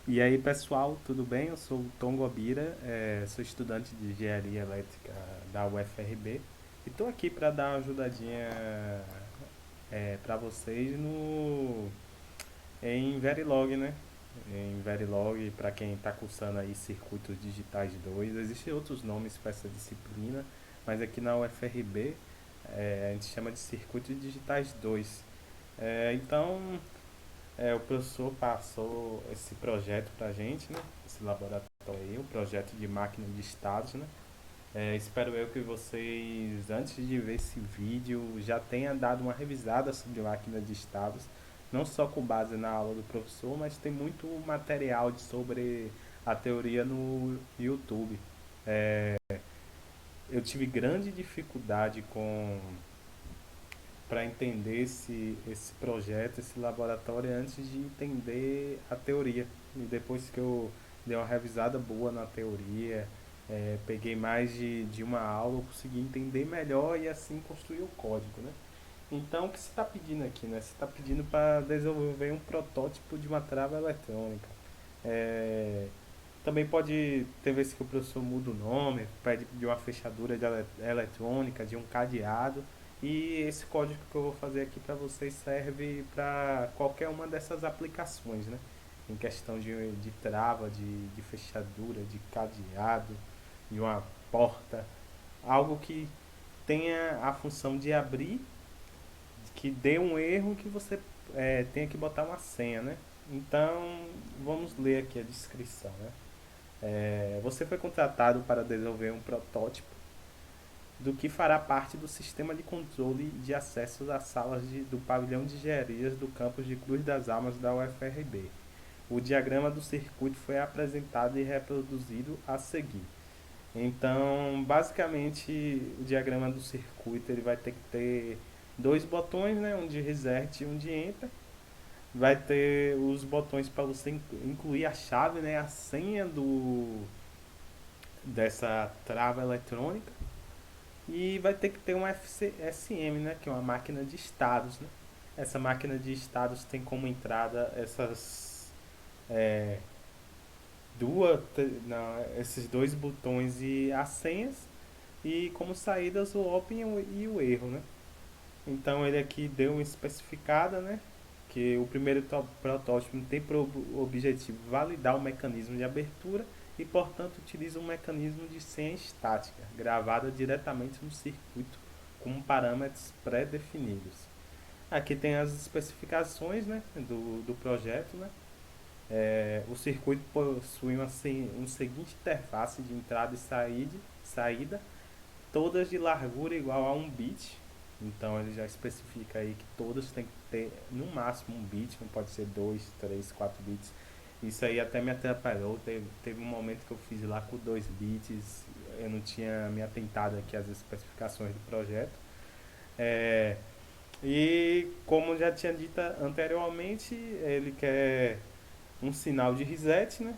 E aí, pessoal, tudo bem? Eu sou o Tom Gobira, sou estudante de engenharia elétrica da UFRB e estou aqui para dar uma ajudadinha para vocês no em Verilog, né? Em Verilog, para quem está cursando aí Circuitos Digitais 2, existem outros nomes para essa disciplina, mas aqui na UFRB a gente chama de Circuitos Digitais 2. Então, o professor passou esse projeto pra gente, né? Esse laboratório aí, o projeto de máquina de estados, né? Espero eu que vocês, antes de ver esse vídeo, já tenham dado uma revisada sobre máquina de estados, não só com base na aula do professor, mas tem muito material sobre a teoria no YouTube. Eu tive grande dificuldade com para entender esse projeto, esse laboratório, antes de entender a teoria. E depois que eu dei uma revisada boa na teoria, peguei mais de uma aula, eu consegui entender melhor e assim construir o código, né? Então, o que você está pedindo aqui, né? Você está pedindo para desenvolver um protótipo de uma trava eletrônica. É, Também pode ter vezes que o professor muda o nome, pede de uma fechadura de eletrônica, de um cadeado. E esse código que eu vou fazer aqui para vocês serve para qualquer uma dessas aplicações, né? Em questão de trava, de fechadura, de cadeado, de uma porta. Algo que tenha a função de abrir, que dê um erro que você tenha que botar uma senha, né? Então, vamos ler aqui a descrição, né? Você foi contratado para desenvolver um protótipo do que fará parte do sistema de controle de acessos às salas do pavilhão de engenharias do campus de Cruz das Almas da UFRB. O diagrama do circuito foi apresentado e reproduzido a seguir. Então, basicamente, o diagrama do circuito ele vai ter que ter dois botões, né, um de reset e um de enter. Vai ter os botões para você incluir a chave, né, a senha dessa trava eletrônica. E vai ter que ter um FSM, né, que é uma máquina de estados. Né? Essa máquina de estados tem como entrada essas é, esses dois botões e as senhas, e como saídas o open e o erro. Né? Então ele aqui deu uma especificada, né, que o primeiro protótipo tem por objetivo validar o mecanismo de abertura e, portanto, utiliza um mecanismo de senha estática, gravada diretamente no circuito com parâmetros pré-definidos. Aqui tem as especificações, né, do projeto. Né. O circuito possui uma seguinte interface de entrada e saída, todas de largura igual a um bit. Então ele já especifica aí que todas têm que ter no máximo um bit, não pode ser 2, 3, 4 bits. Isso aí até me atrapalhou. Teve um momento que eu fiz lá com 2 bits, eu não tinha me atentado aqui às especificações do projeto. É, e como já tinha dito anteriormente, ele quer um sinal de reset, né,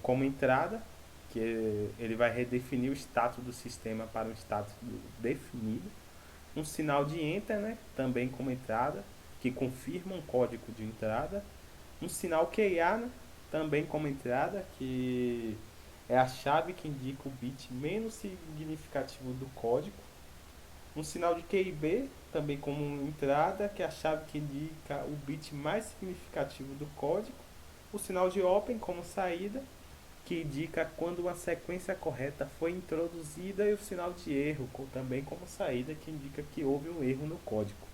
como entrada, que ele vai redefinir o status do sistema para um status definido. Um sinal de enter, né, também como entrada, que confirma um código de entrada. Um sinal QA, né, também como entrada, que é a chave que indica o bit menos significativo do código. Um sinal de QB, também como entrada, que é a chave que indica o bit mais significativo do código. O sinal de open como saída, que indica quando uma sequência correta foi introduzida, e o sinal de erro também como saída, que indica que houve um erro no código.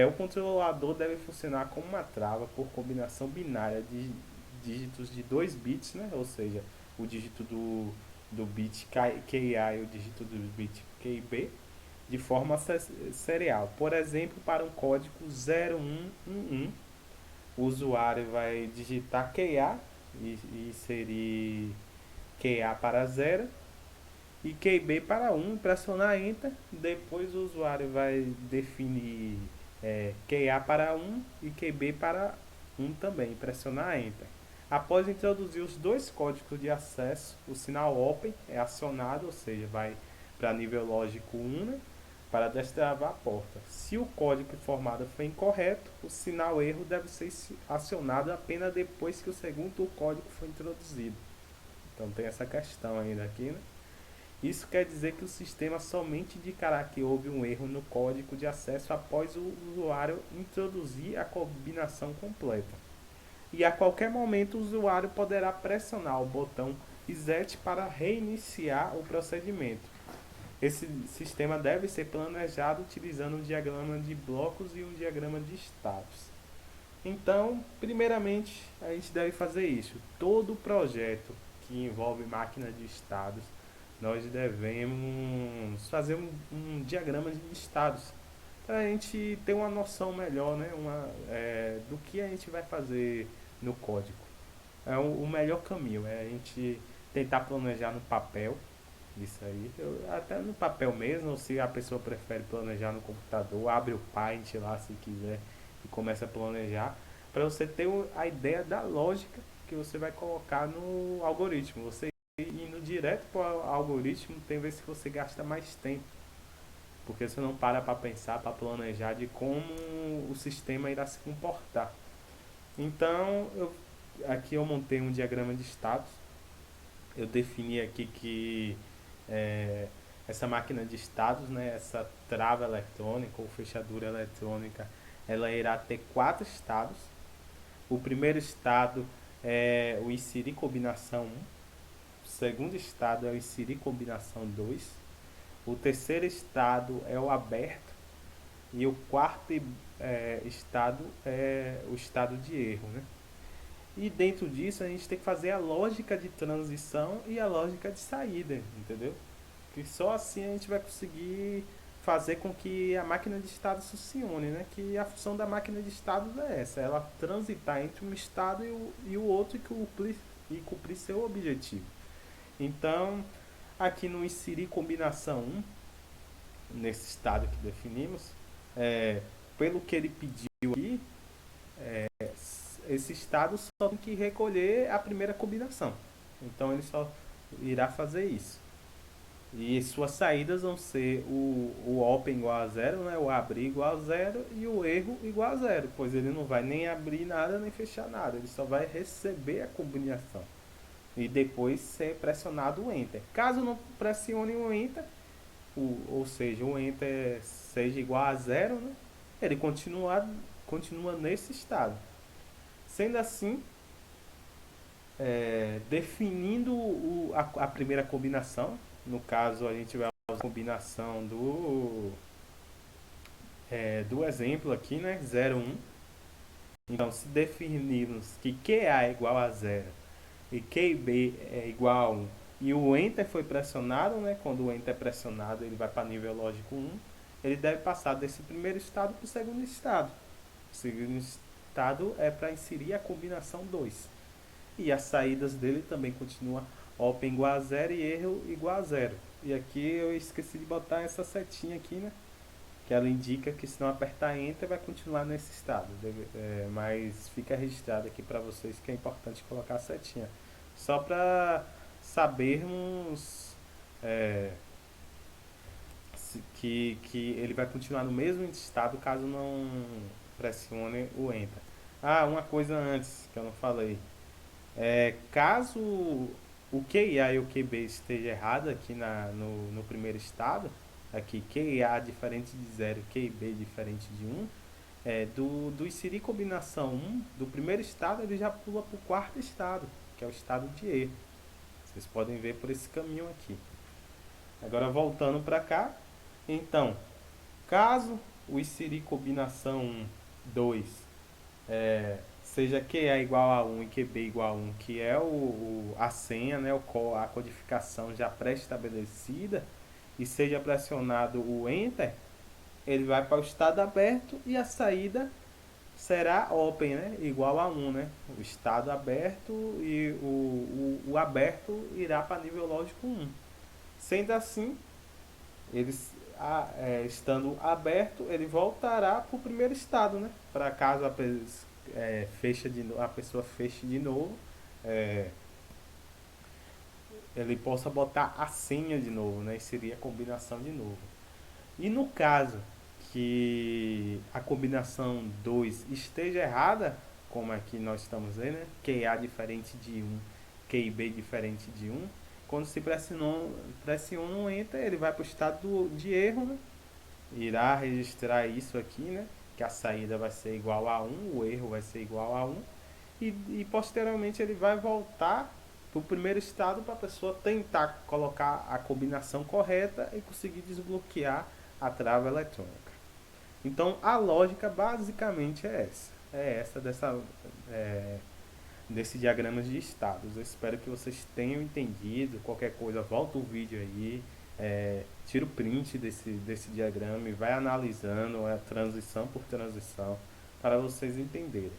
O controlador deve funcionar como uma trava por combinação binária de dígitos de 2 bits, né? Ou seja, o dígito do bit QA e o dígito do bit QB, de forma serial. Por exemplo, para um código 0111, o usuário vai digitar QA e seria QA para 0 e QB para 1, pressionar Enter. Depois o usuário vai definir QA para 1 e QB para 1 também, pressionar Enter. Após introduzir os dois códigos de acesso, o sinal Open é acionado, ou seja, vai para nível lógico 1, né? para destravar a porta. Se o código informado for incorreto, o sinal erro deve ser acionado apenas depois que o segundo código for introduzido. Então tem essa questão ainda aqui, né? Isso quer dizer que o sistema somente indicará que houve um erro no código de acesso após o usuário introduzir a combinação completa. E a qualquer momento o usuário poderá pressionar o botão reset para reiniciar o procedimento. Esse sistema deve ser planejado utilizando um diagrama de blocos e um diagrama de estados. Então, primeiramente, a gente deve fazer isso. Todo projeto que envolve máquina de estados, nós devemos fazer um diagrama de estados para a gente ter uma noção melhor, né, do que a gente vai fazer no código. O melhor caminho é a gente tentar planejar no papel, isso aí. Até no papel mesmo, ou se a pessoa prefere planejar no computador, abre o Paint lá se quiser e começa a planejar, para você ter a ideia da lógica que você vai colocar no algoritmo. Você indo direto para o algoritmo, tem vezes que você gasta mais tempo, porque você não para pensar, para planejar de como o sistema irá se comportar. Então, aqui eu montei um diagrama de status. Eu defini aqui que é, essa máquina de estados, né, essa trava eletrônica ou fechadura eletrônica, ela irá ter quatro estados. O primeiro estado é o inserir combinação 1, o segundo estado é o inserir combinação 2, o terceiro estado é o aberto e o quarto estado é o estado de erro, né? E dentro disso a gente tem que fazer a lógica de transição e a lógica de saída, entendeu? Que só assim a gente vai conseguir fazer com que a máquina de estados funcione, né? Que a função da máquina de estados é essa, ela transitar entre um estado e o outro e cumprir seu objetivo. Então, aqui no inserir combinação 1, nesse estado que definimos, pelo que ele pediu aqui, esse estado só tem que recolher a primeira combinação. Então ele só irá fazer isso. E suas saídas vão ser o open igual a zero, né? O abrir igual a zero e o erro igual a zero, pois ele não vai nem abrir nada nem fechar nada, ele só vai receber a combinação e depois ser pressionado o enter. Caso não pressione o enter, ou seja, o enter seja igual a zero, né? Ele continua nesse estado. Sendo assim, definindo a primeira combinação, no caso a gente vai usar a combinação do exemplo aqui, né, 0, 1. Então, se definirmos que QA é igual a zero e QB é igual a 1 e o Enter foi pressionado, né, quando o Enter é pressionado ele vai para nível lógico 1, ele deve passar desse primeiro estado para o segundo estado. O segundo estado é para inserir a combinação 2. E as saídas dele também continua open igual a zero e erro igual a zero. E aqui eu esqueci de botar essa setinha aqui, né? Que ela indica que se não apertar enter vai continuar nesse estado. Mas fica registrado aqui para vocês que é importante colocar a setinha. Só para sabermos é, que ele vai continuar no mesmo estado caso não pressione o enter. Ah, uma coisa antes que eu não falei. Caso o QIA e o QB esteja errado aqui no primeiro estado, aqui QIA diferente de 0 e QB diferente de 1, do inserir combinação 1, do primeiro estado ele já pula para o quarto estado, que é o estado de erro. Vocês podem ver por esse caminho aqui. Agora voltando para cá, então, caso o inserir combinação 1, 2 seja QA igual a 1 e QB igual a 1, que é a senha, né, a codificação já pré-estabelecida, e seja pressionado o Enter, ele vai para o estado aberto e a saída será open, né, igual a 1. Né? O estado aberto e o aberto irá para nível lógico 1. Sendo assim, eles estando aberto, ele voltará para o primeiro estado, né? Para caso a pessoa feche de novo, é, ele possa botar a senha de novo, né? E seria a combinação de novo. E no caso que a combinação 2 esteja errada, como aqui nós estamos vendo, né? QA diferente de um, QIB diferente de um, quando se pressiona um Enter, ele vai para o estado de erro, né? Irá registrar isso aqui, né? Que a saída vai ser igual a um, o erro vai ser igual a um, e posteriormente ele vai voltar para o primeiro estado para a pessoa tentar colocar a combinação correta e conseguir desbloquear a trava eletrônica. Então a lógica basicamente é essa desse diagrama de estados. Eu espero que vocês tenham entendido. Qualquer coisa, volta o vídeo aí, tira o print desse diagrama e vai analisando transição por transição para vocês entenderem.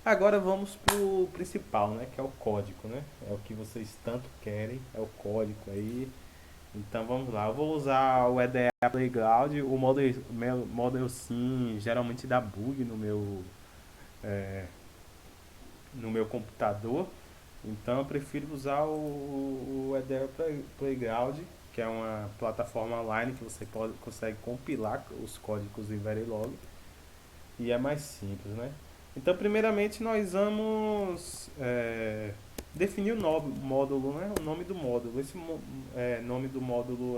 Agora vamos para o principal, né, que é o código, né? É o que vocês tanto querem, é o código aí. Então vamos lá, eu vou usar o EDA Playground, o Model Sim geralmente dá bug no meu computador, então eu prefiro usar o EDA Playground, que é uma plataforma online que você consegue compilar os códigos em Verilog e é mais simples, né? Então primeiramente nós vamos definir o módulo, né? O nome do módulo. Esse nome do módulo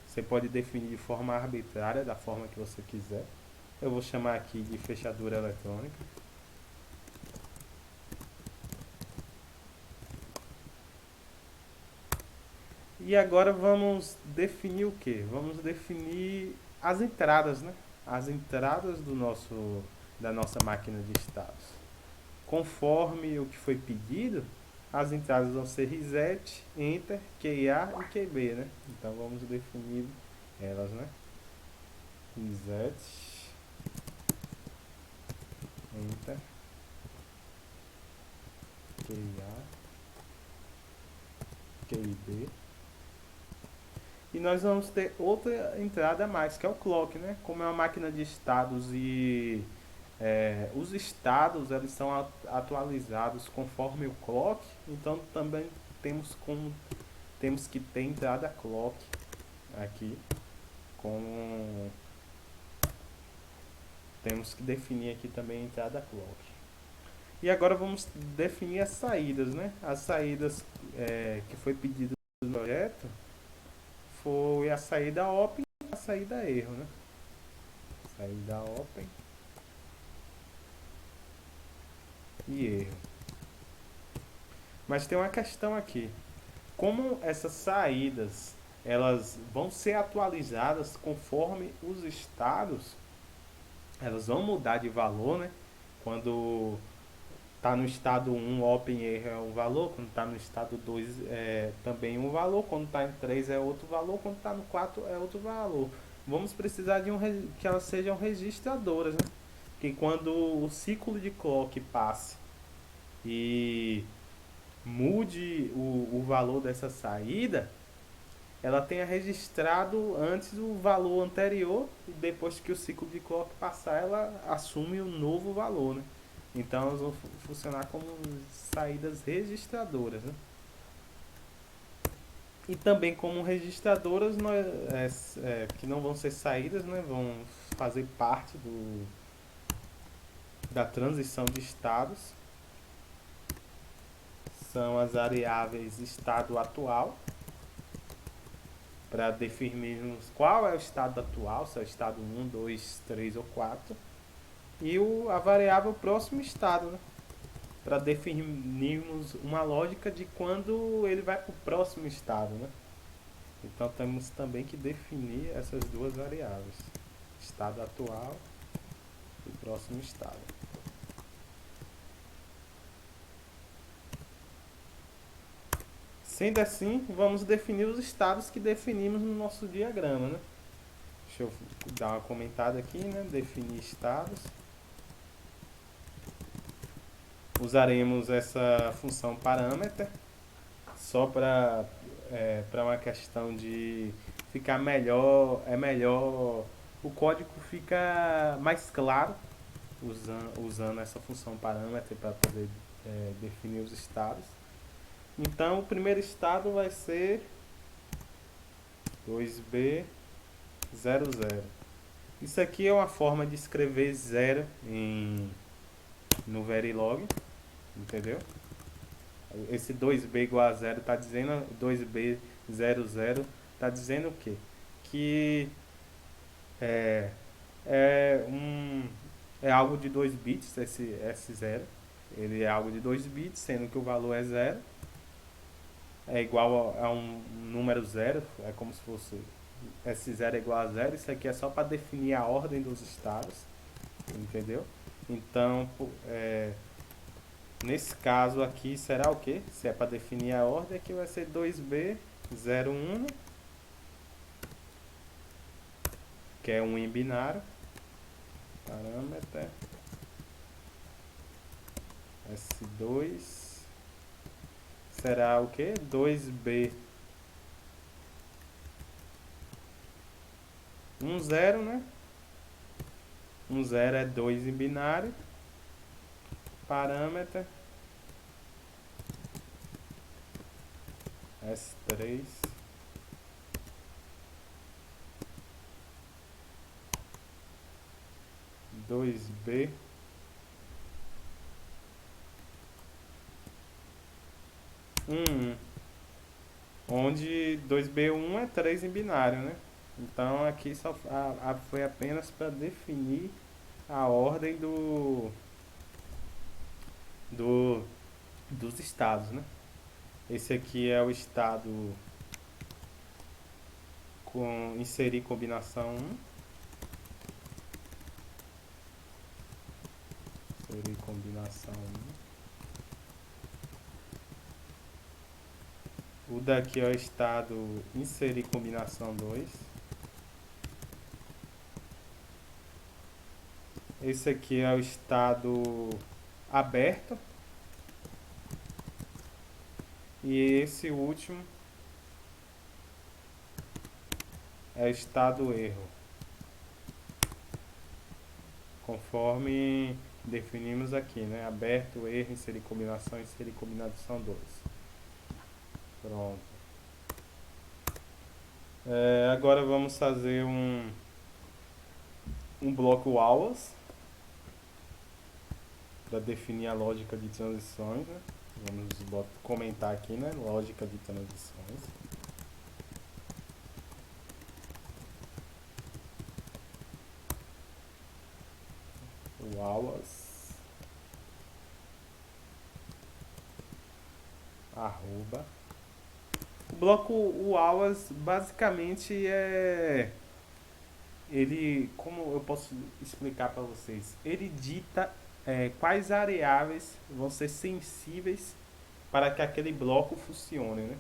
você pode definir de forma arbitrária, da forma que você quiser. Eu vou chamar aqui de fechadura eletrônica. E agora vamos definir o que? Vamos definir as entradas, né? As entradas da nossa máquina de estados. Conforme o que foi pedido, as entradas vão ser reset, enter, QA e QB, né? Então vamos definir elas, né? Reset, enter, QA, QB. E nós vamos ter outra entrada a mais, que é o clock, né? Como é uma máquina de estados e os estados eles são atualizados conforme o clock, então também temos que ter entrada clock aqui, com temos que definir aqui também a entrada clock. E agora vamos definir as saídas, né? As saídas que foi pedido no projeto foi a saída open e a saída erro, né? Saída open e erro. Mas tem uma questão aqui. Como essas saídas elas vão ser atualizadas conforme os estados, elas vão mudar de valor, né? Quando está no estado um open erro é um valor, quando está no estado 2 é também um valor, quando está em 3 é outro valor, quando está no 4 é outro valor. Vamos precisar de que elas sejam registradoras, né? Que quando o ciclo de clock passe e mude o valor dessa saída, ela tenha registrado antes o valor anterior e depois que o ciclo de clock passar, ela assume o novo valor, né? Então elas vão funcionar como saídas registradoras, né? E também como registradoras que não vão ser saídas, né? Vão fazer parte da transição de estados. São as variáveis estado atual, para definirmos qual é o estado atual, se é o estado um 2 3 ou 4 e a variável próximo estado, né? Para definirmos uma lógica de quando ele vai para o próximo estado, né? Então temos também que definir essas duas variáveis, estado atual e próximo estado. Sendo assim, vamos definir os estados que definimos no nosso diagrama, né? Deixa eu dar uma comentada aqui, né? Definir estados. Usaremos essa função parâmetro só para uma questão de ficar melhor, o código fica mais claro usando essa função parâmetro para poder definir os estados. Então o primeiro estado vai ser 2B 0, 0. Isso aqui é uma forma de escrever 0 no Verilog, entendeu? Esse 2b igual a 0 está dizendo, 2b 00 está dizendo o quê? Que é, é algo de 2 bits, esse 0. Ele é algo de 2 bits, sendo que o valor é 0. É igual a um número 0, é como se fosse esse 0 é igual a 0. Isso aqui é só para definir a ordem dos estados, entendeu? Então, nesse caso aqui, será o quê? Se é para definir a ordem, aqui vai ser 2b01, que é um em binário, parâmetro S2, será o quê? 2b 10, né? 10 é 2 em binário, parâmetro S3, 2b onde 2b1 é 3 em binário, né? Então aqui só foi apenas para definir a ordem do, dos estados, né? Esse aqui é o estado com inserir combinação 1. Inserir combinação 1. O daqui é o estado inserir combinação 2. Esse aqui é o estado aberto. E esse último é o estado erro, conforme definimos aqui, né? Aberto, erro, inserir combinação 2. Pronto. Agora vamos fazer um bloco hours para definir a lógica de transições, né? Vamos comentar aqui, né? Lógica de transições. O hours arroba. O bloco hours basicamente ele, como eu posso explicar para vocês, ele dita quais variáveis vão ser sensíveis para que aquele bloco funcione, né?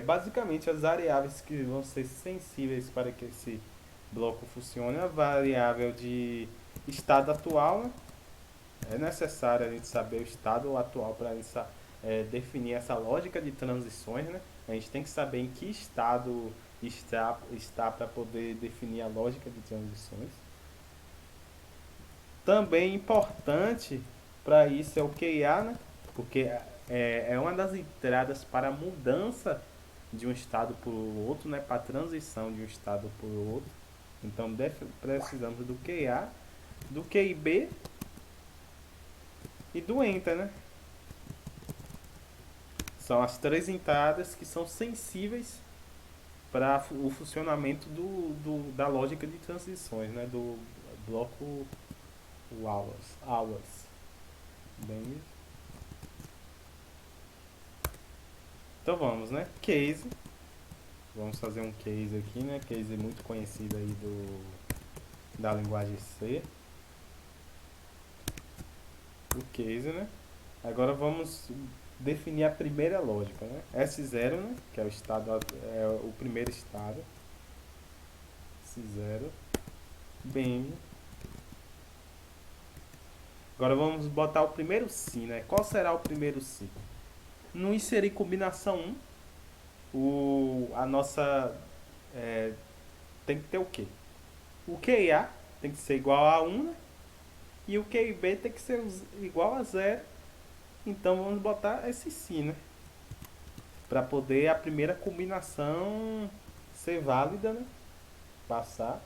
Basicamente, as variáveis que vão ser sensíveis para que esse bloco funcione é a variável de estado atual, né? É necessário a gente saber o estado atual para definir essa lógica de transições, né? A gente tem que saber em que estado está para poder definir a lógica de transições. Também importante para isso é o QA, né? Porque é uma das entradas para a mudança de um estado para o outro, né? Para a transição de um estado para o outro. Então precisamos do QA, do QIB e do Enter, né? São as três entradas que são sensíveis para o funcionamento da lógica de transições, né? Do bloco hours. Bem, então vamos, né? Case. Vamos fazer um case aqui, né? Case muito conhecido aí da linguagem C. O case, né? Agora vamos definir a primeira lógica, né? S0, né? Que é o estado, é o primeiro estado. S0. Bem. Agora vamos botar o primeiro sim, né? Qual será o primeiro sim? No inserir combinação 1, a nossa tem que ter o quê? O QA tem que ser igual a 1, né? E o QIB tem que ser igual a 0. Então vamos botar esse sim, né? Para poder a primeira combinação ser válida, né? passar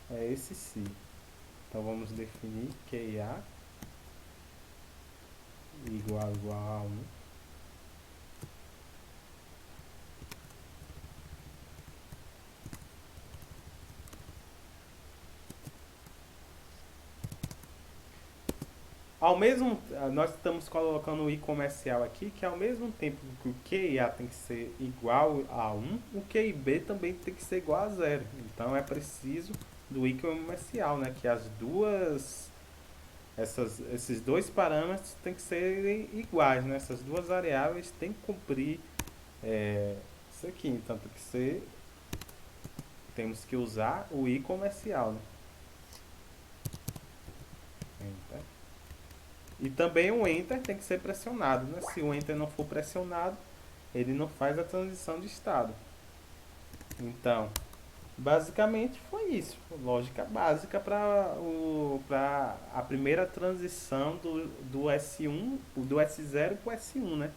é esse se. Então vamos definir que A igual a 1. Ao mesmo, nós estamos colocando o i comercial aqui, que ao mesmo tempo que o QIA tem que ser igual a 1, o QIB também tem que ser igual a 0. Então é preciso do i comercial, né? Que as duas, esses dois parâmetros têm que ser iguais, né? Essas duas variáveis têm que cumprir isso aqui. Então tem que ser, temos que usar o i comercial, né? Enter. E também o Enter tem que ser pressionado, né? Se o Enter não for pressionado, ele não faz a transição de estado. Então, basicamente foi isso. Lógica básica para a primeira transição do S1, do S0 para o S1, né?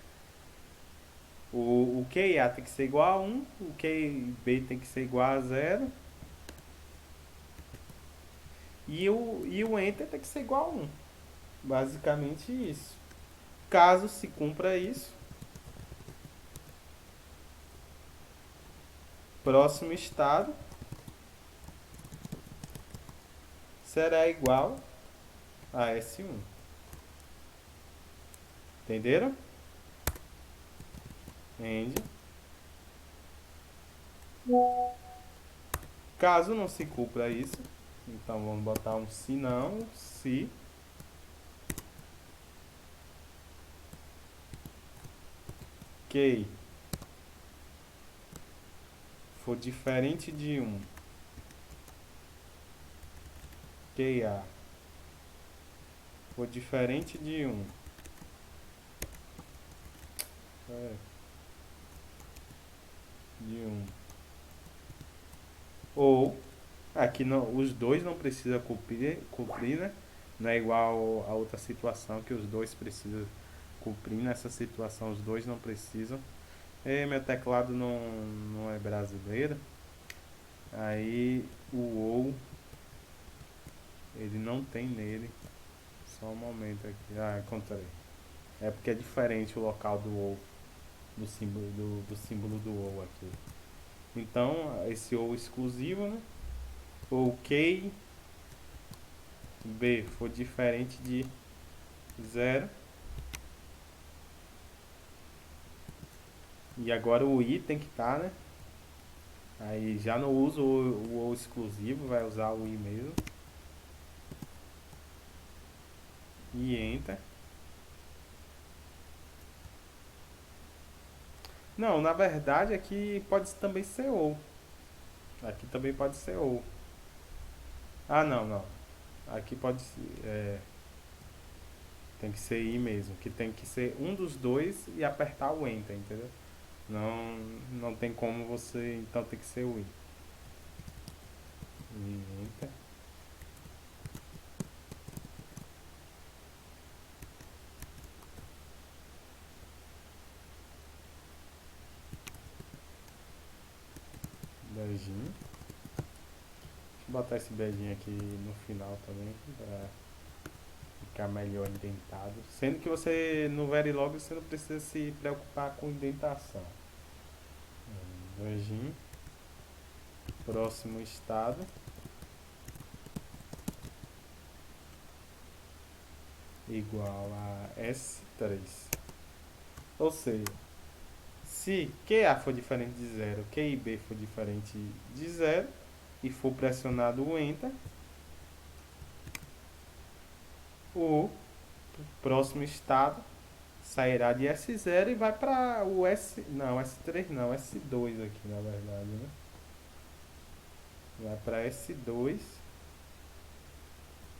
O QIA tem que ser igual a 1, o QIB tem que ser igual a 0 e o Enter tem que ser igual a 1. Basicamente isso. Caso se cumpra isso, próximo estado será igual a S1. Entenderam? End. Caso não se cumpra isso, então vamos botar um se não, se Q for diferente de 1, QA for diferente de 1, de 1, ou aqui não, os dois não precisam cumprir, né? Não é igual a outra situação que os dois precisam cumprir. Nessa situação os dois não precisam. Meu teclado não é brasileiro. Aí o ou ele não tem nele. Só um momento aqui. Ah, encontrei. É porque é diferente o local do ou, do símbolo do ou aqui. Então, esse ou exclusivo, né? Ou K B for diferente de 0. E agora o I tem que estar, né? Aí já não uso o ou exclusivo, vai usar o I mesmo. E Enter. Não, na verdade aqui pode também ser ou. Aqui também pode ser ou. Ah, não. Aqui pode tem que ser I mesmo, que tem que ser um dos dois e apertar o Enter, entendeu? Não tem como você, então tem que ser o I. E Enter. Beijinho. Deixa eu botar esse beijinho aqui no final também, pra ficar melhor indentado. Sendo que você no Verilog você não precisa se preocupar com indentação. Beijinho. Próximo estado. Igual a S3. Ou seja, se QA for diferente de 0, QIB for diferente de 0 e for pressionado o Enter, o próximo estado sairá de S0 e vai para o S... Não, S3 não, S2 aqui na verdade, né? Vai para S2.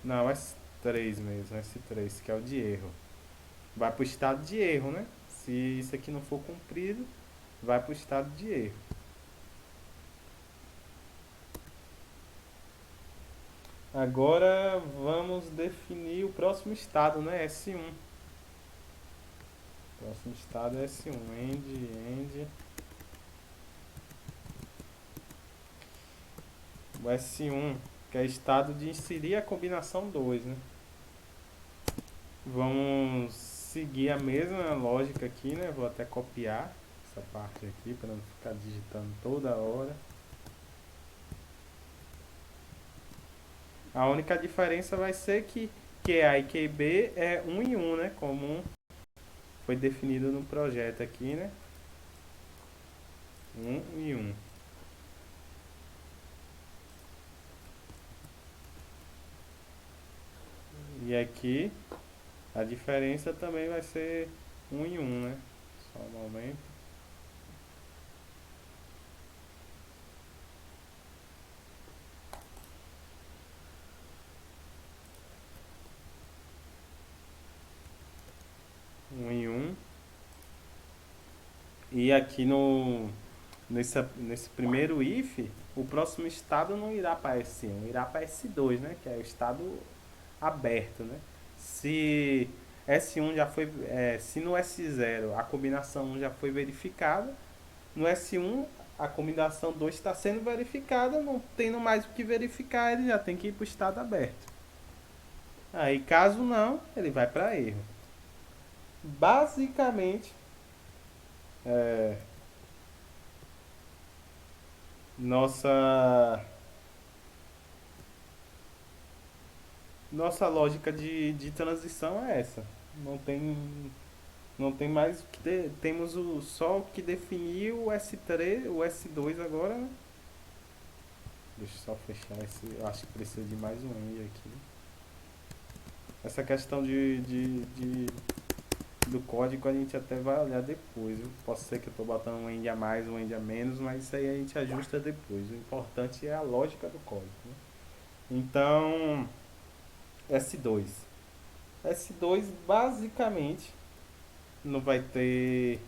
Não, S3 mesmo, S3, que é o de erro. Vai para o estado de erro, né? Se isso aqui não for cumprido, vai para o estado de erro. Agora vamos definir o próximo estado, né? S1. O próximo estado é S1. End. o S1, que é estado de inserir a combinação 2, né? Vamos seguir a mesma lógica aqui, né? Vou até copiar essa parte aqui para não ficar digitando toda hora. A única diferença vai ser que QA e QB é um em um, né? Como foi definido no projeto aqui, né? Um e um. E aqui a diferença também vai ser um em um, né? Só um momento. Um em um. E aqui nesse primeiro if, o próximo estado não irá para S1, irá para S2, né? Que é o estado aberto, né? Se S1 já foi, se no S0 a combinação 1 já foi verificada, no S1 a combinação 2 está sendo verificada, não tendo mais o que verificar, ele já tem que ir para o estado aberto. Aí caso não, ele vai para erro. Basicamente, é, nossa nossa lógica de transição é essa. Não tem, não tem mais o que temos só o que definir o S3, o S2 agora, né? Deixa eu só fechar esse. Eu acho que precisa de mais um end aqui. Essa questão do código a gente até vai olhar depois. Viu? Posso ser que eu estou botando um end a mais, um end a menos, mas isso aí a gente ajusta depois. O importante é a lógica do código. Né? Então, S2. S2 basicamente não vai ter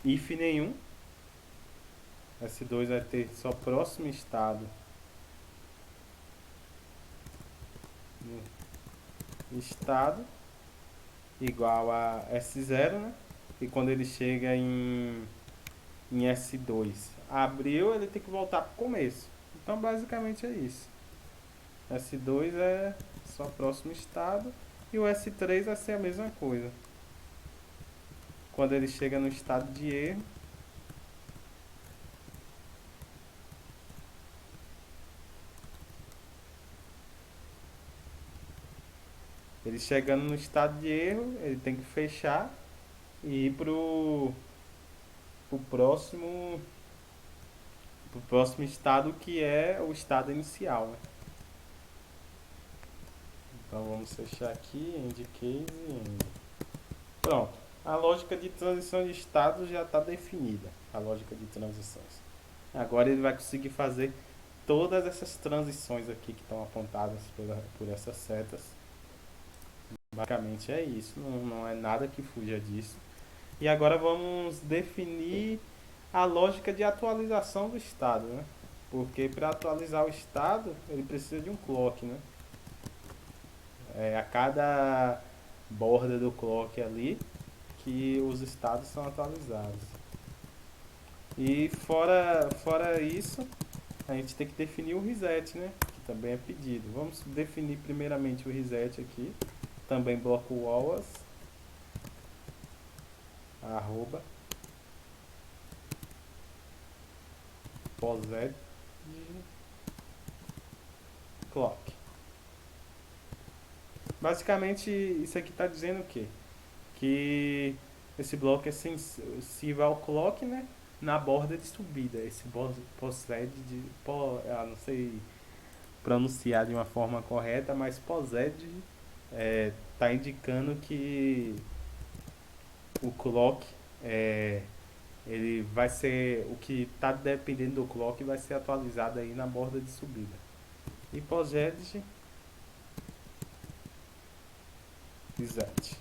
if nenhum. S2 vai ter só próximo estado no estado igual a S0, né? E quando ele chega em S2 abriu, ele tem que voltar para o começo. Então basicamente é isso. S2 é só próximo estado e o S3 vai ser a mesma coisa. Quando ele chega no estado de erro, ele chegando no estado de erro, ele tem que fechar e ir pro próximo estado que é o estado inicial, né? Então vamos fechar aqui, end case, end. Pronto. A lógica de transição de estado já está definida. A lógica de transições. Agora ele vai conseguir fazer todas essas transições aqui que estão apontadas por essas setas. Basicamente é isso. Não é nada que fuja disso. E agora vamos definir a lógica de atualização do estado, né? Porque para atualizar o estado ele precisa de um clock, né? A cada borda do clock ali que os estados são atualizados. E fora isso, a gente tem que definir o reset, né? Que também é pedido. Vamos definir primeiramente o reset aqui. Também bloco walls, arroba, posed, clock. Basicamente, isso aqui está dizendo o quê? Que esse bloco é sensível ao clock, né? Na borda de subida. Esse posed de... não sei pronunciar de uma forma correta, mas posed está indicando que o clock ele vai ser o que está dependendo do clock vai ser atualizado aí na borda de subida. E posed reset.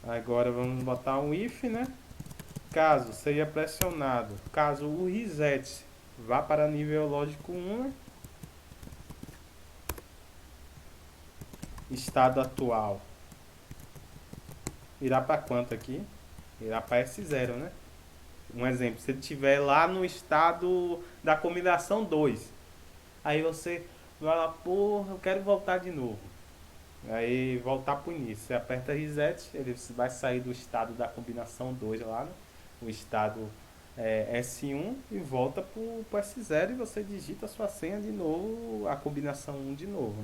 Agora vamos botar um if, né? Caso seja pressionado, caso o reset vá para nível lógico 1, né? Estado atual irá para quanto aqui? Irá para S0, né? Um exemplo, se ele estiver lá no estado da combinação 2, aí você vai lá, porra, eu quero voltar de novo. Aí voltar pro início. Você aperta reset, ele vai sair do estado da combinação 2 lá, né? O estado S1 e volta pro S0 e você digita a sua senha de novo, a combinação 1 de novo,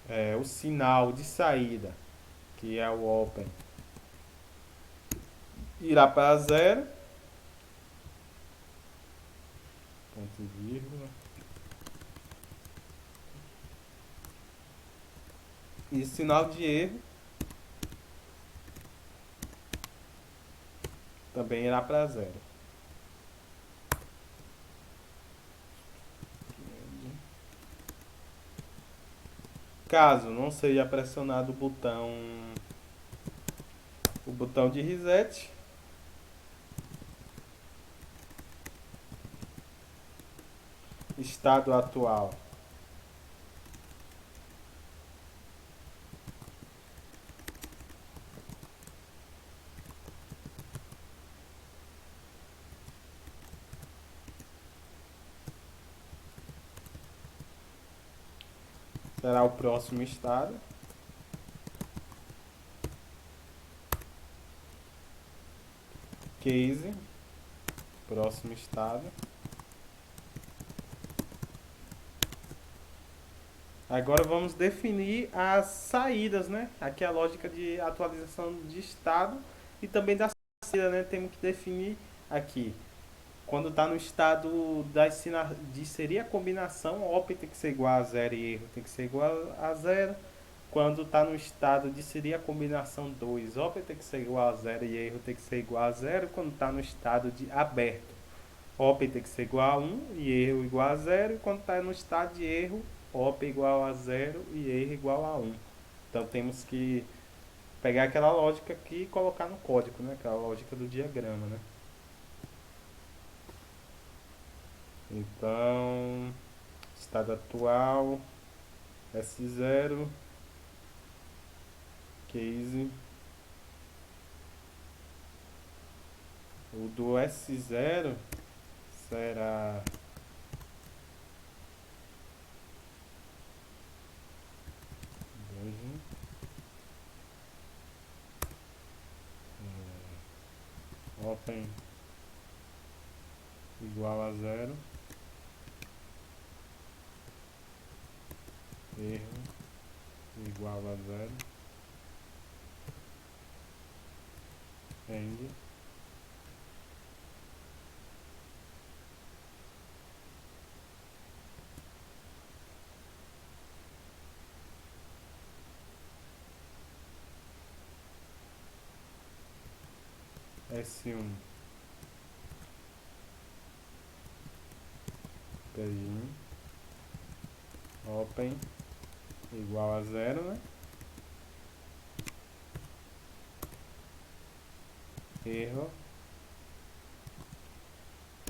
né? O sinal de saída, que é o open, irá para zero, ponto e vírgula. E o sinal de erro também irá para zero. Caso não seja pressionado o botão de reset, estado atual será o próximo estado. Case, próximo estado. Agora vamos definir as saídas, né? Aqui é a lógica de atualização de estado e também da saída, né? Temos que definir aqui. Quando está no estado de seria a combinação, OP tem que ser igual a zero e erro tem que ser igual a zero. Quando está no estado de seria a combinação 2, OP tem que ser igual a zero e erro tem que ser igual a zero. Quando está no estado de aberto, OP tem que ser igual a 1 e erro igual a zero. E quando está no estado de erro, OP igual a zero e erro igual a 1. Então temos que pegar aquela lógica aqui e colocar no código, né? Aquela lógica do diagrama, né? Então, estado atual, S0, case. O do S0 será open igual a zero, erro igual a zero, end S1 begin open igual a zero, né? Erro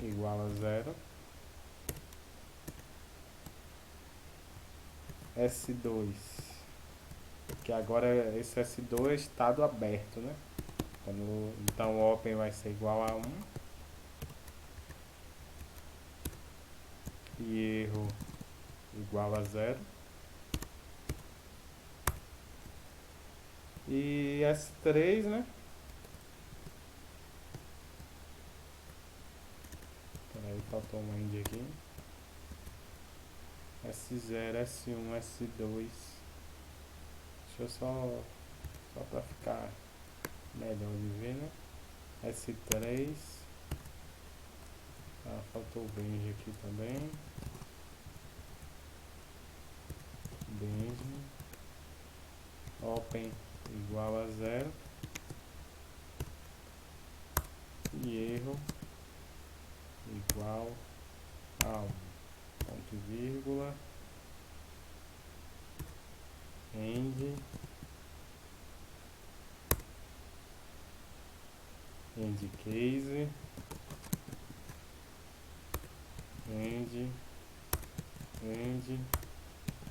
igual a zero, S2, que agora esse S2 é estado aberto, né? Então o open vai ser igual a 1 e erro igual a zero. E S3, né? Peraí, faltou um end aqui. S0, S1, S2. Deixa eu só pra ficar melhor de ver, né? S3. Faltou o Benji aqui também. Benji. Open igual a zero. E erro igual a 1. Ponto e vírgula. End. End case. End. End.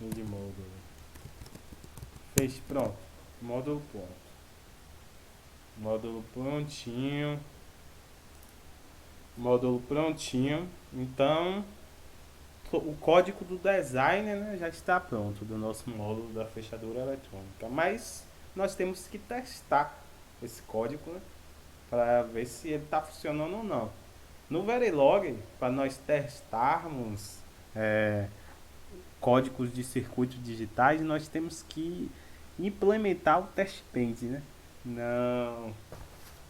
End módulo. Fez, pronto. Módulo ponto. Módulo prontinho. Módulo prontinho. Então, o código do designer, né, já está pronto do nosso módulo da fechadura eletrônica. Mas nós temos que testar esse código, né, para ver se ele está funcionando ou não. No Verilog, para nós testarmos é, códigos de circuitos digitais, nós temos que implementar o test band, né? Não,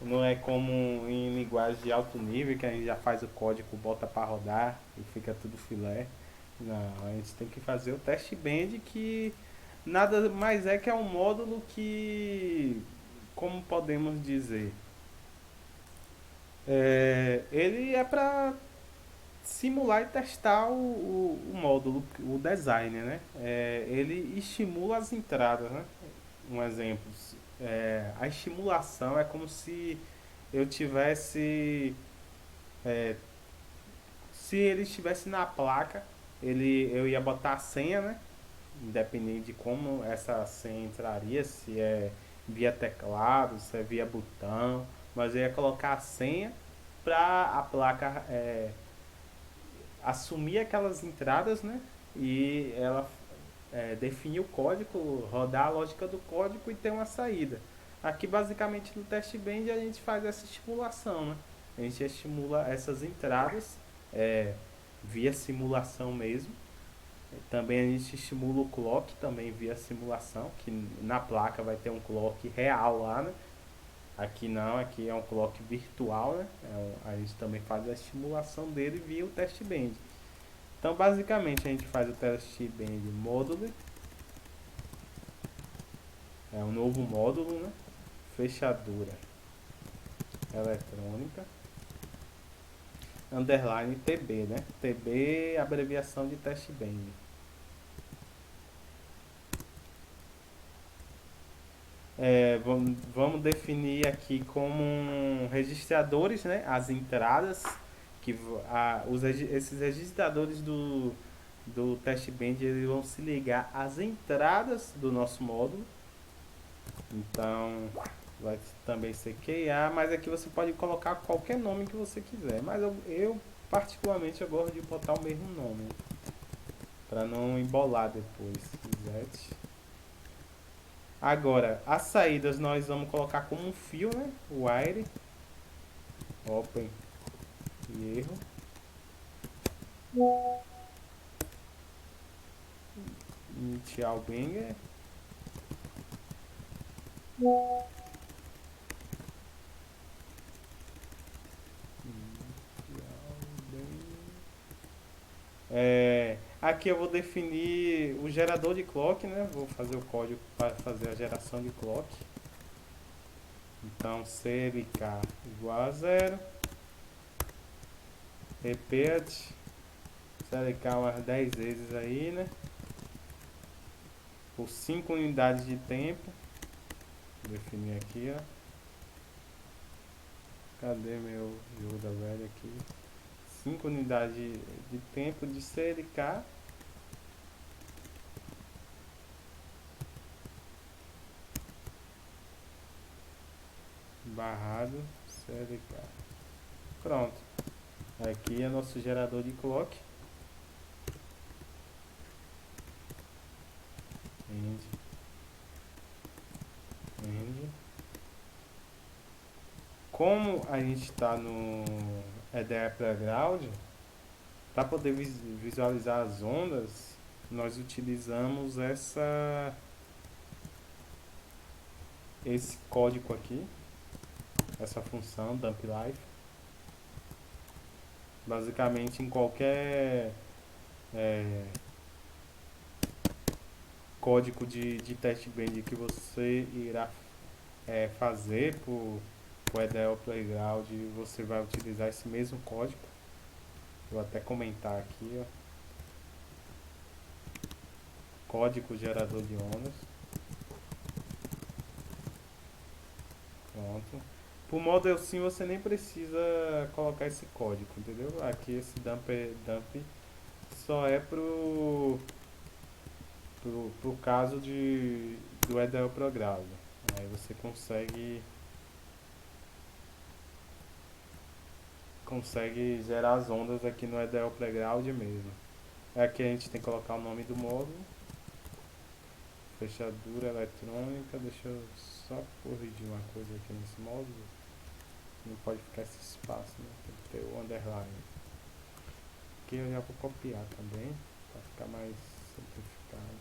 não é como em linguagem de alto nível que a gente já faz o código, bota para rodar e fica tudo filé. Não, a gente tem que fazer o test band que nada mais é que é um módulo que, como podemos dizer, ele é para simular e testar o módulo, o design, né? Ele estimula as entradas, né? Um exemplo, a estimulação é como se eu tivesse, se ele estivesse na placa, eu ia botar a senha, né? Independente de como essa senha entraria, se é via teclado, se é via botão, mas eu ia colocar a senha para a placa assumir aquelas entradas, né? E ela definir o código, rodar a lógica do código e ter uma saída. Aqui basicamente no test band a gente faz essa estimulação, né? A gente estimula essas entradas via simulação mesmo. Também a gente estimula o clock também via simulação, que na placa vai ter um clock real lá, né? Aqui não, aqui é um clock virtual, né? A gente também faz a estimulação dele via o test band. Então, basicamente, a gente faz o test band módulo, é um novo módulo, né? Fechadura eletrônica, underline TB, né? TB é abreviação de test band. Vamos definir aqui como registradores, né? As entradas que esses registradores do test band eles vão se ligar às entradas do nosso módulo. Então vai também ser QA, mas aqui você pode colocar qualquer nome que você quiser. Mas eu particularmente eu gosto de botar o mesmo nome para não embolar depois. Zet. Agora, as saídas nós vamos colocar como um fio, né? Wire, open e erro. Initial banger. Aqui eu vou definir o gerador de clock, né? Vou fazer o código para fazer a geração de clock. Então, CLK igual a 0. Repeat. CLK umas 10 vezes aí, né? Por 5 unidades de tempo. Vou definir aqui, ó. Cadê meu Yoda velho aqui? 5 unidades de tempo de CLK. Barrado CLK. Pronto. Aqui é nosso gerador de clock. End. Como a gente está no EDE Playground, para poder visualizar as ondas, nós utilizamos esse código aqui, essa função dump life. Basicamente em qualquer código de test band que você irá fazer para o EDE Playground, você vai utilizar esse mesmo código. Vou até comentar aqui, ó. Código gerador de ondas. Pronto. Pro Model Sim você nem precisa colocar esse código, entendeu? Aqui esse dump só é pro caso do EDE Prograde. Aí você consegue consegue gerar as ondas aqui no EDL Playground mesmo. Aqui a gente tem que colocar o nome do módulo, fechadura eletrônica. Deixa eu só corrigir uma coisa aqui nesse módulo. Não pode ficar esse espaço, né? Tem que ter o underline. Aqui eu já vou copiar também, para ficar mais simplificado.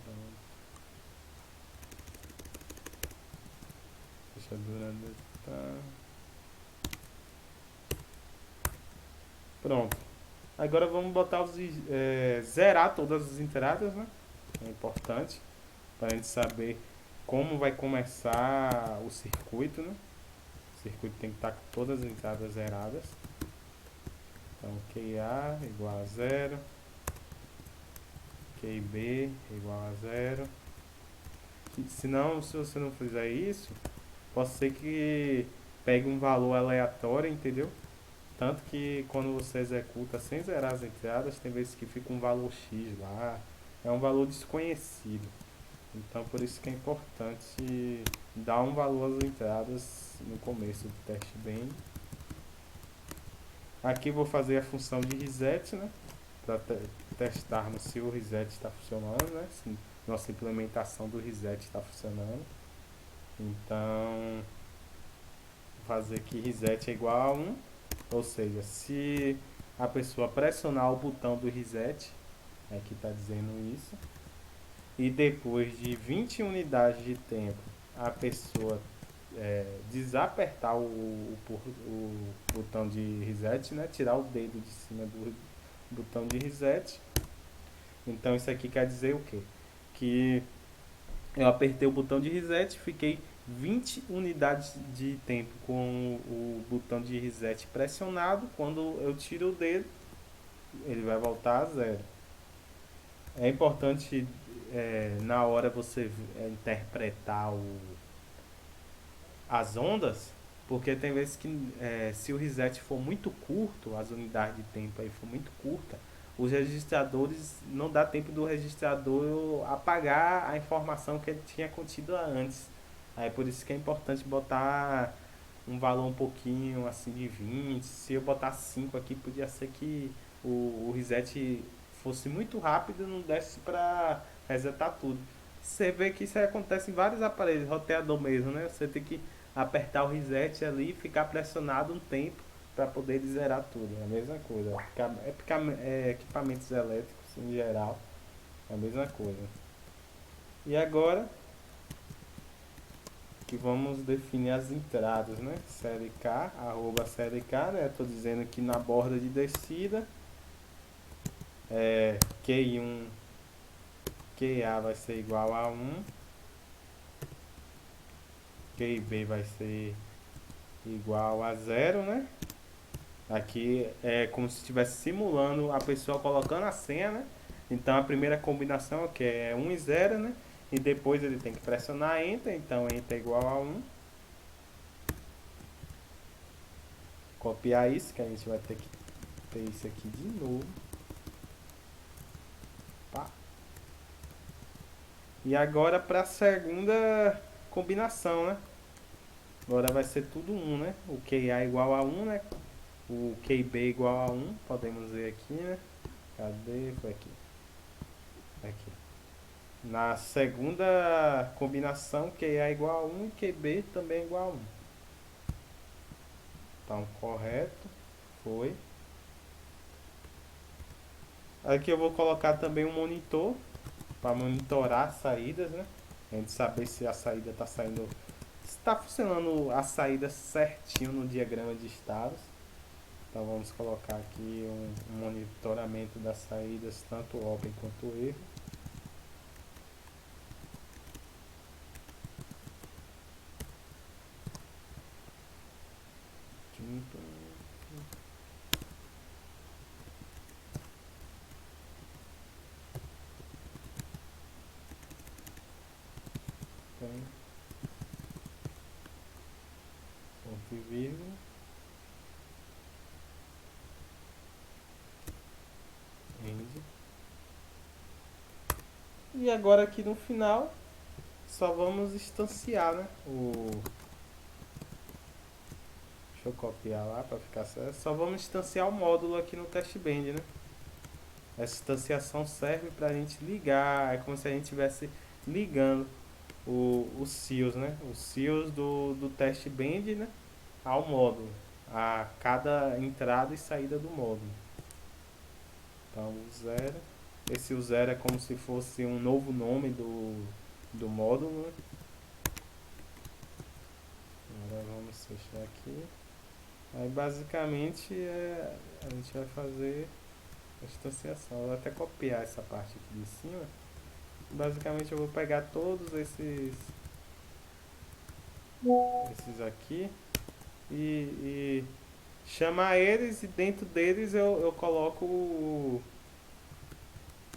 Pronto. Fechadura eletrônica. Pronto. Agora vamos botar zerar todas as entradas, né? É importante para a gente saber como vai começar o circuito, né? O circuito tem que estar com todas as entradas zeradas. Então, QA igual a 0, QB igual a 0. Senão, se você não fizer isso, pode ser que pegue um valor aleatório, entendeu? Tanto que quando você executa sem zerar as entradas, tem vezes que fica um valor X lá, é um valor desconhecido. Então por isso que é importante dar um valor às entradas no começo do teste bem. Aqui vou fazer a função de reset, né? Para testarmos se o reset está funcionando, né? Se nossa implementação do reset está funcionando. Então, vou fazer aqui reset é igual a 1. Ou seja, se a pessoa pressionar o botão do reset, aqui está dizendo isso, e depois de 20 unidades de tempo a pessoa desapertar o botão de reset, né? Tirar o dedo de cima do botão de reset. Então isso aqui quer dizer o quê? Que eu apertei o botão de reset, fiquei 20 unidades de tempo com o botão de reset pressionado. Quando eu tiro o dedo, ele vai voltar a 0. É importante na hora você interpretar as ondas, porque tem vezes que se o reset for muito curto, as unidades de tempo aí for muito curta, os registradores não dá tempo do registrador apagar a informação que ele tinha contido antes. Aí por isso que é importante botar um valor um pouquinho assim de 20. Se eu botar 5 aqui, podia ser que o reset fosse muito rápido e não desse para resetar tudo. Você vê que isso aí acontece em vários aparelhos, roteador mesmo, né? Você tem que apertar o reset ali e ficar pressionado um tempo para poder zerar tudo. É a mesma coisa. Equipamentos elétricos em geral, é a mesma coisa. E agora que vamos definir as entradas, né? Série K, arroba série K, né? Estou dizendo que na borda de descida, Q1, QA vai ser igual a 1, QB vai ser igual a 0, né? Aqui é como se estivesse simulando a pessoa colocando a senha, né? Então a primeira combinação aqui é 1 e 0, né? E depois ele tem que pressionar Enter, então Enter é igual a 1. Copiar isso, que a gente vai ter que ter isso aqui de novo. Pá. E agora para a segunda combinação, né? Agora vai ser tudo 1, né? O QA igual a 1, né? O QB igual a 1, podemos ver aqui, né? Cadê? Foi aqui. Aqui. Na segunda combinação, QA igual a 1 e QB também é igual a 1. Então, correto. Foi. Aqui eu vou colocar também um monitor para monitorar as saídas, né? A gente saber se a saída está saindo, se está funcionando a saída certinho no diagrama de estados. Então vamos colocar aqui um monitoramento das saídas, tanto open quanto erro. Ponto e vírgula. End. E agora aqui no final só vamos instanciar, né? Deixa eu copiar lá para ficar certo. Só vamos instanciar o módulo aqui no teste band, né? Essa instanciação serve para a gente ligar, é como se a gente estivesse ligando os CIOs, né? Os CIOs do teste band, né? Ao módulo, a cada entrada e saída do módulo. Então, o zero. Esse o zero é como se fosse um novo nome do módulo, né? Agora vamos fechar aqui. Aí basicamente a gente vai fazer a instanciação. Eu vou até copiar essa parte aqui de cima. Basicamente eu vou pegar todos esses aqui e chamar eles, e dentro deles eu coloco o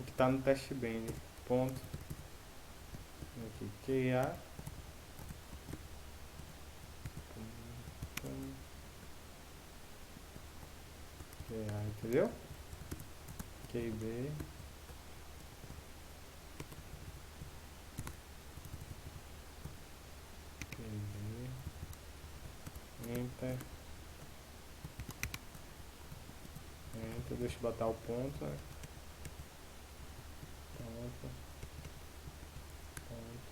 que está no teste band. Ponto. Aqui, QA. QA, entendeu? QB. QB. Enter. Enter. Deixa eu botar o ponto, né? Ponto. Ponto.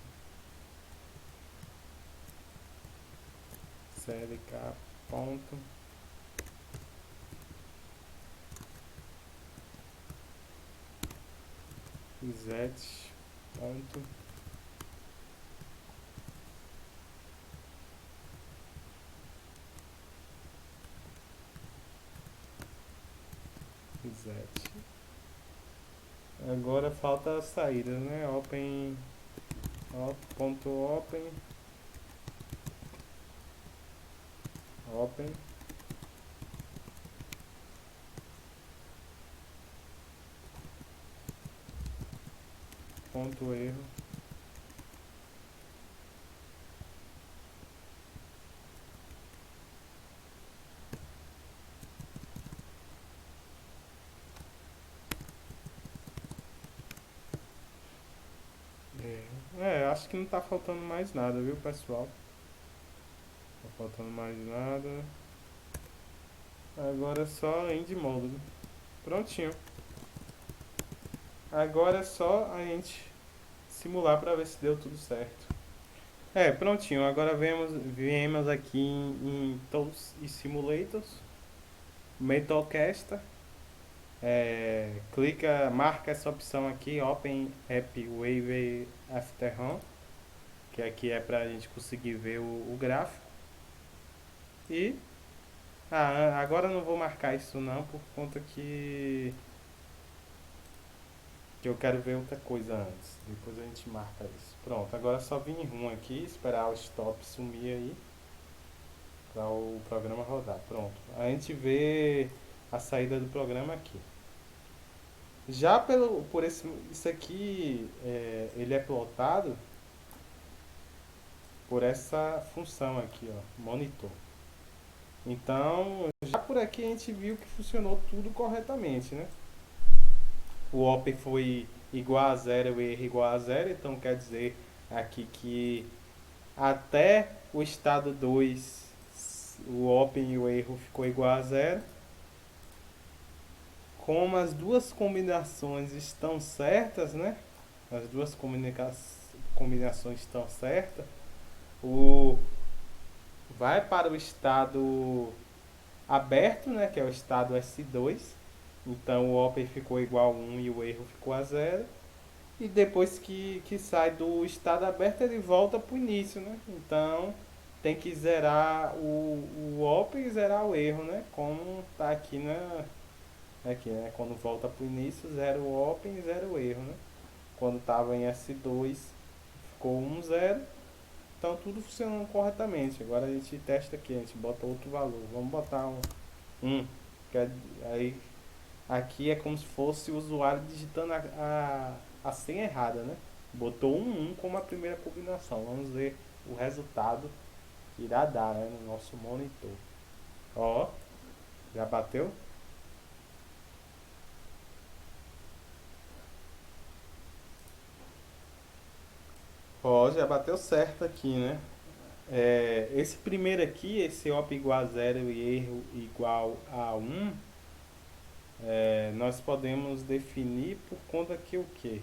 CLK. Ponto. Z. Ponto. Z. Agora falta a saída, né? Open. Ponto open. Open. Ponto erro. Acho que não tá faltando mais nada, viu, pessoal? Tá faltando mais nada. Agora é só end módulo. Prontinho. Agora é só a gente simular para ver se deu tudo certo. Prontinho. Agora viemos aqui em Tools e Simulators. Metalcaster. Marca essa opção aqui, Open App Wave After Run, que aqui é para a gente conseguir ver o gráfico. E agora eu não vou marcar isso não, por conta que eu quero ver outra coisa antes. Depois a gente marca isso. Pronto, agora é só vir em run aqui, esperar o stop sumir aí para o programa rodar. Pronto, a gente vê a saída do programa aqui. Já por isso aqui, ele é plotado por essa função aqui, ó, monitor. Então, já por aqui a gente viu que funcionou tudo corretamente, né? O open foi igual a zero, o erro igual a zero, então quer dizer aqui que até o estado 2 o open e o erro ficou igual a zero. Como as duas combinações estão certas, né? As duas combinações estão certas, o vai para o estado aberto, né, que é o estado S2. Então o open ficou igual a 1 e o erro ficou a 0. E depois que sai do estado aberto, ele volta para o início, né? Então tem que zerar o open e zerar o erro, né? Como tá aqui, né? Quando volta para o início, zera o open e zera o erro, né? Quando estava em S2, ficou 1, 0. Então tudo funcionando corretamente. Agora a gente testa aqui, a gente bota outro valor. Vamos botar um. Aí aqui é como se fosse o usuário digitando a senha errada, né? Botou um como a primeira combinação. Vamos ver o resultado que irá dar, né, no nosso monitor. Ó, já bateu? Ó, já bateu certo aqui, né? Esse primeiro aqui, esse op igual a zero e erro igual a um, nós podemos definir por conta que o quê?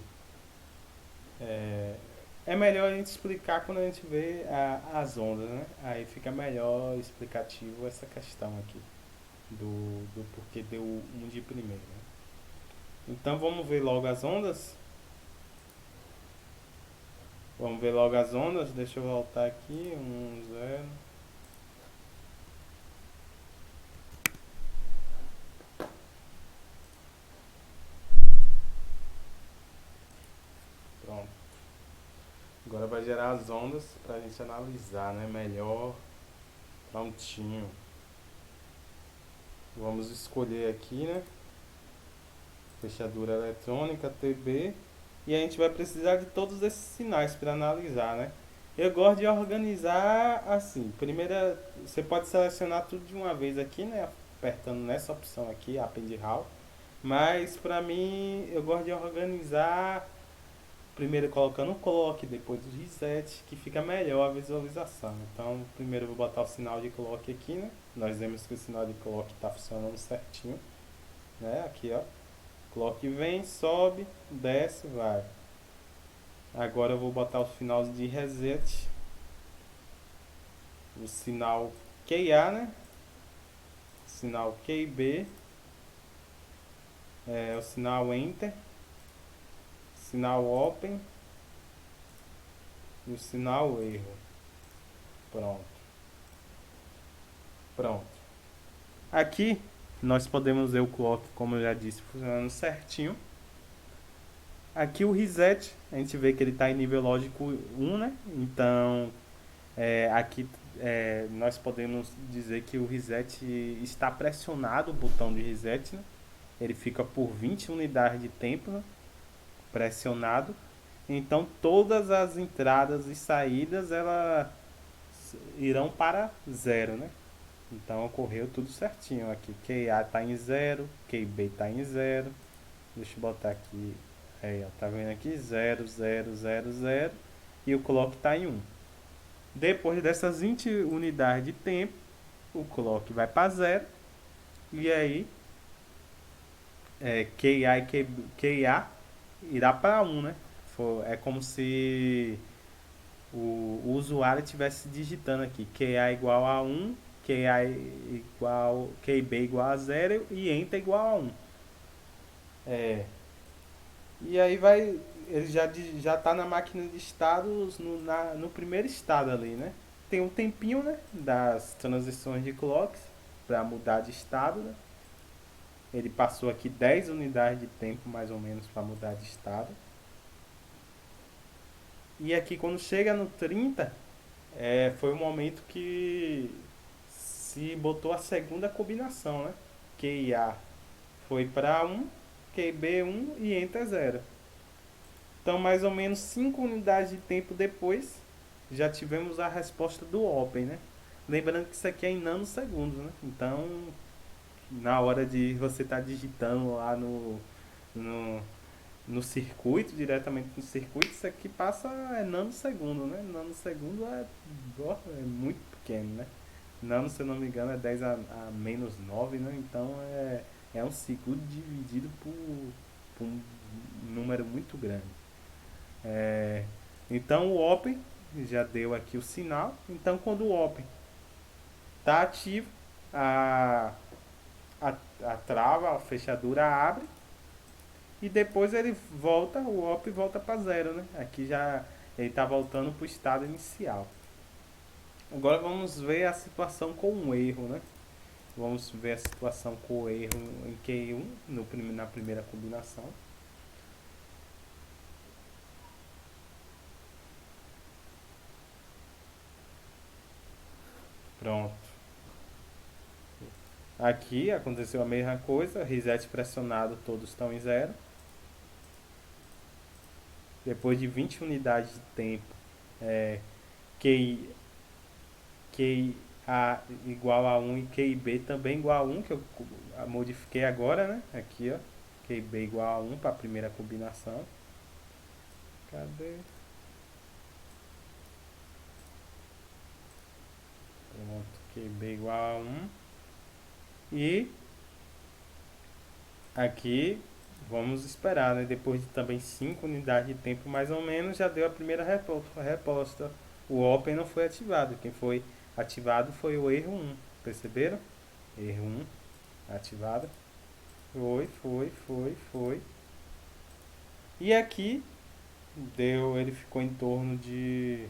É, é melhor a gente explicar quando a gente vê as ondas, né? Aí fica melhor explicativo essa questão aqui do porquê deu um de primeiro, né? Então vamos ver logo as ondas. Vamos ver logo as ondas. Deixa eu voltar aqui. 1, 0. Pronto. Agora vai gerar as ondas para a gente analisar, né? Melhor. Prontinho. Vamos escolher aqui, né? Fechadura eletrônica, TB. E a gente vai precisar de todos esses sinais para analisar, né? Eu gosto de organizar assim. Primeira, você pode selecionar tudo de uma vez aqui, né? Apertando nessa opção aqui, Append How. Mas para mim, eu gosto de organizar primeiro colocando o clock, depois o reset, que fica melhor a visualização. Então, primeiro eu vou botar o sinal de clock aqui, né? Nós vemos que o sinal de clock está funcionando certinho, né? Aqui, ó. Clock vem, sobe, desce, vai. Agora eu vou botar o sinal de reset, o sinal QA, né? O sinal QB, o sinal Enter, sinal Open e o sinal Erro. Pronto. Pronto. Aqui nós podemos ver o clock, como eu já disse, funcionando certinho. Aqui o reset, a gente vê que ele está em nível lógico 1, né? Então, aqui nós podemos dizer que o reset está pressionado, o botão de reset, né? Ele fica por 20 unidades de tempo, né? Pressionado. Então, todas as entradas e saídas elas irão para zero, né? Então, ocorreu tudo certinho aqui. QA está em zero, QB está em zero. Deixa eu botar aqui. Aí, ó, tá vendo aqui? 0, 0, 0, 0. E o clock está em 1. Depois dessas 20 unidades de tempo, o clock vai para 0. E aí, QA e QA irá para 1, né? É como se o usuário estivesse digitando aqui QA igual a 1, QA igual, QB igual a 0 e Enter igual a 1. É, E aí vai. Ele já tá na máquina de estados no primeiro estado ali, né? Tem um tempinho, né? Das transições de clocks para mudar de estado, né? Ele passou aqui 10 unidades de tempo mais ou menos para mudar de estado. E aqui quando chega no 30, foi o momento que se botou a segunda combinação, né? QIA foi para 1, QB 1 e Enter 0. Então, mais ou menos 5 unidades de tempo depois, já tivemos a resposta do Open, né? Lembrando que isso aqui é em nanosegundos, né? Então, na hora de você estar digitando lá no, no circuito, diretamente no circuito, isso aqui passa nanosegundo, né? Nanosegundo é muito pequeno, né? Nano, se eu não me engano, é 10 a menos 9, né? Então, é um segundo dividido por um número muito grande. É, então o Open já deu aqui o sinal. Então quando o Open está ativo, a, a trava, a fechadura abre e depois ele volta, o Open volta para zero, né? Aqui já ele está voltando para o estado inicial. Agora vamos ver a situação com um erro, né? Vamos ver a situação com o erro em Q1 na primeira combinação. Pronto. Aqui aconteceu a mesma coisa, reset pressionado, todos estão em zero. Depois de 20 unidades de tempo, QI, QI A igual a 1 e QIB também igual a 1, que eu modifiquei agora, né? Aqui, ó. QIB igual a 1 para a primeira combinação. Cadê? Pronto, QB igual a 1. E aqui vamos esperar, né? Depois de também 5 unidades de tempo mais ou menos, já deu a primeira resposta. O Open não foi ativado. Quem foi ativado foi o erro 1. Perceberam? Erro 1 ativado. Foi. E aqui ele ficou em torno de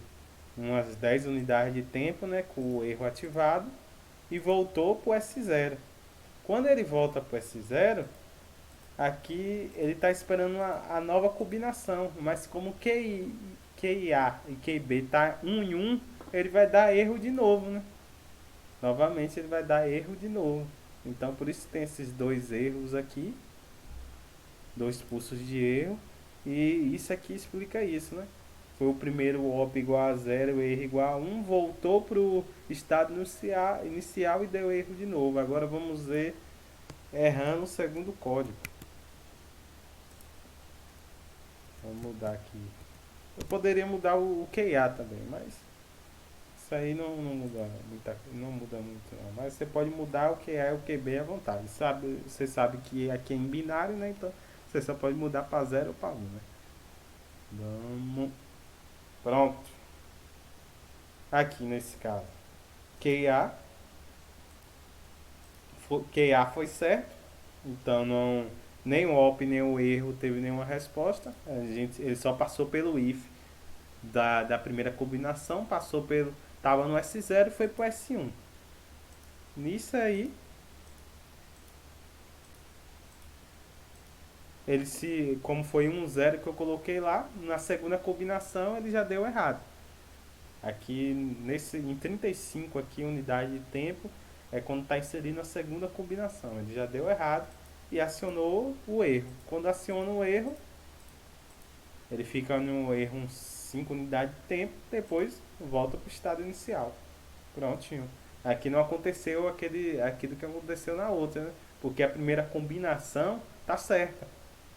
umas 10 unidades de tempo, né, com o erro ativado e voltou para o S0. Quando ele volta para o S0, aqui ele está esperando a nova combinação, mas como QIA e QB tá 1 em 1, ele vai dar erro de novo, né? Novamente ele vai dar erro de novo. Então por isso tem esses dois erros aqui, dois pulsos de erro, e isso aqui explica isso, né? Foi o primeiro OP igual a 0, erro igual a 1, voltou para o estado inicial e deu erro de novo. Agora vamos ver errando o segundo código. Vamos mudar aqui. Eu poderia mudar o QA também, mas isso aí não muda muito não. Mas você pode mudar o QA e o QB à vontade. Você sabe que aqui é em binário, né? Então você só pode mudar para 0 ou para 1, né? Vamos. Pronto. Aqui nesse caso. QA. QA foi certo. Então não. Nem o OP nem o erro teve nenhuma resposta. Ele só passou pelo if da primeira combinação, passou pelo. Tava no S0 e foi pro S1. Nisso aí, como foi um zero que eu coloquei lá, na segunda combinação ele já deu errado. Aqui em 35 aqui unidade de tempo é quando está inserindo a segunda combinação. Ele já deu errado e acionou o erro. Quando aciona o erro, ele fica no erro uns 5 unidades de tempo, depois volta para o estado inicial. Prontinho. Aqui não aconteceu aquilo que aconteceu na outra, né? Porque a primeira combinação tá certa.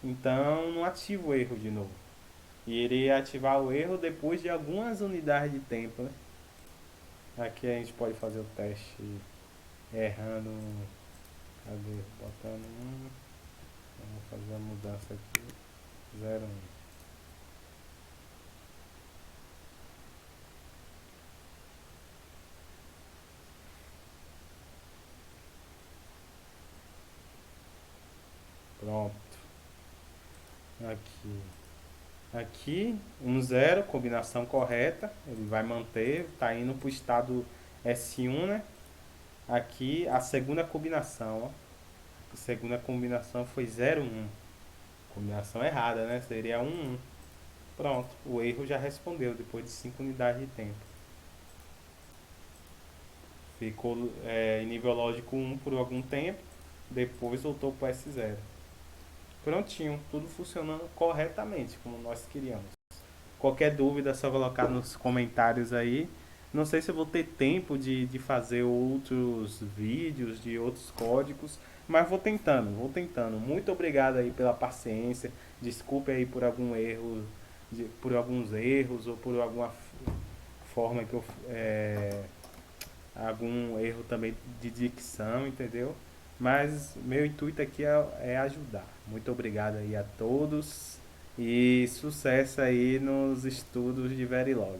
Então não ativa o erro de novo. E ele ia ativar o erro depois de algumas unidades de tempo, né? Aqui a gente pode fazer o teste errando. Cadê? Botando um. Vamos fazer a mudança aqui. 0, 1. Pronto. Aqui. Aqui, 1, 0, combinação correta. Ele vai manter, tá indo pro estado S1, né? Aqui a segunda combinação, ó. A segunda combinação foi 0, 1. Combinação errada, né? Seria 1, 1. Pronto, o erro já respondeu depois de 5 unidades de tempo. Ficou em nível lógico 1 por algum tempo, depois voltou para S0. Prontinho, tudo funcionando corretamente, como nós queríamos. Qualquer dúvida é só colocar nos comentários aí. Não sei se eu vou ter tempo de fazer outros vídeos, de outros códigos, mas vou tentando, vou tentando. Muito obrigado aí pela paciência. Desculpe aí por algum erro, por alguns erros ou por alguma forma que eu algum erro também de dicção, entendeu? Mas meu intuito aqui é ajudar. Muito obrigado aí a todos e sucesso aí nos estudos de Verilog.